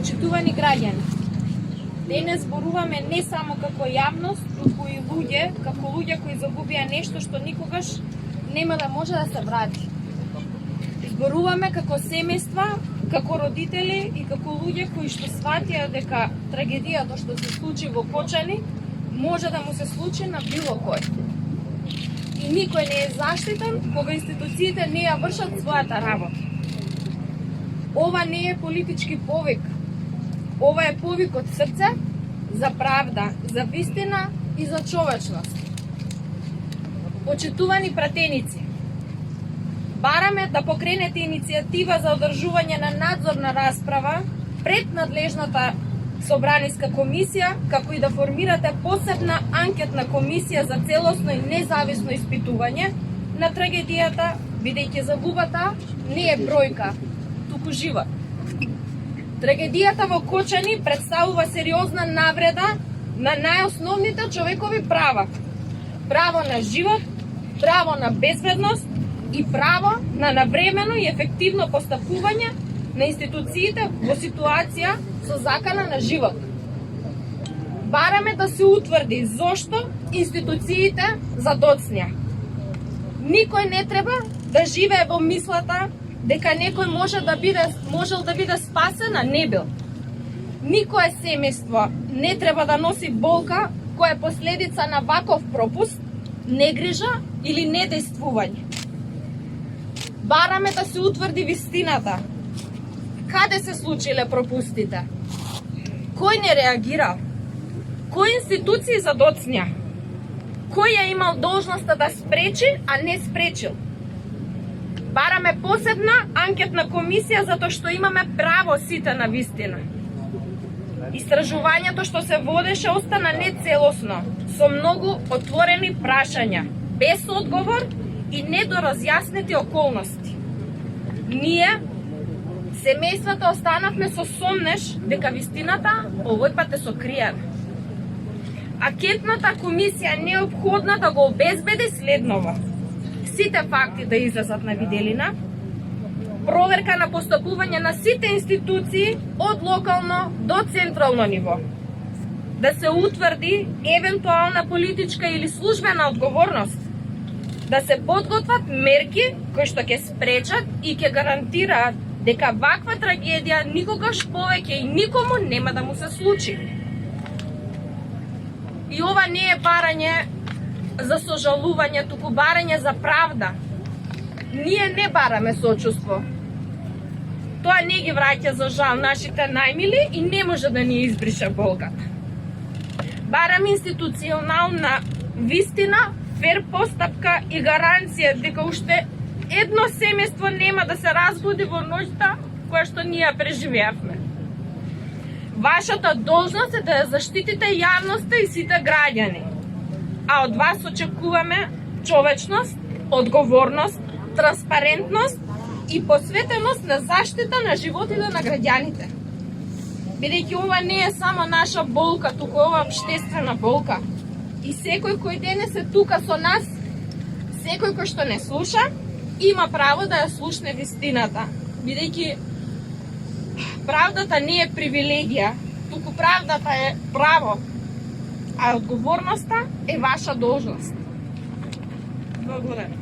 Почитувани граѓани, денес зборуваме не само како јавност, туку и како луѓе кои загубија нешто што никогаш нема да може да се врати. Зборуваме како семејства, како родители и како луѓе кои што сватија дека трагедијата што се случи во Кочани може да му се случи на било кој. И никој не е заштитен кога институциите не ја вршат својата работа. Ова не е политички повик. Ова е повик од срце за правда, за вистина и за човечност. Почитувани пратеници, бараме да покренете иницијатива за одржување на надзорна расправа пред надлежната Собраниска комисија, како и да формирате посебна анкетна комисија за целосно и независно испитување на трагедијата, бидејќи загубата не е бројка, туку живот. Трагедијата во Кочани представува сериозна навреда на најосновните човекови права. Право на живот, право на безбедност и право на навремено и ефективно постапување на институциите во ситуација со закана на живот. Бараме да се утврди зошто институциите задоцнија. Никој не треба да живее во мислата дека некој можел да биде спасен, а не бил. Никое семејство не треба да носи болка која е последица на ваков пропуст, негрижа или недействување. Бараме да се утврди вистината. Каде се случиле пропустите? Кој не реагирал? Кои институции задоцнија? Кој ја имал должноста да спречи, а не спречил? Бараме посебна анкетна комисија затоа што имаме право сите на вистина. Истражувањето што се водеше остана нецелосно, со многу отворени прашања, без одговор и недоразјаснети околности. Ние, семејствата, останавме со сомнеш дека вистината овој пат е сокриена. Анкетната комисија е неопходна да го обезбеди следново: сите факти да излезат на виделина, проверка на постапување на сите институции од локално до централно ниво, да се утврди евентуална политичка или службена одговорност, да се подготват мерки кои што ќе спречат и ќе гарантираат дека ваква трагедија никогаш повеќе и никому нема да му се случи. И ова не е барање за сожалување, туку барање за правда. Ние не бараме сочувство. Тоа не ги враќа за жал нашите најмили и не може да ни избрише болката. Бараме институционална вистина, фер постапка и гаранција дека уште едно семејство нема да се разбуди во ноќта која што ние преживеавме. Вашата должност е да ја заштитите јавноста и сите граѓани. А од вас очекуваме човечност, одговорност, транспарентност и посветеност на заштита на животите на граѓаните. Бидејќи ова не е само наша болка, туку ова општествена болка. И секој кој денес е тука со нас, секој кој што не слуша, има право да ја слушне вистината. Бидејќи правдата не е привилегија, туку правдата е право. А одговорноста е ваша должност. Благодарам.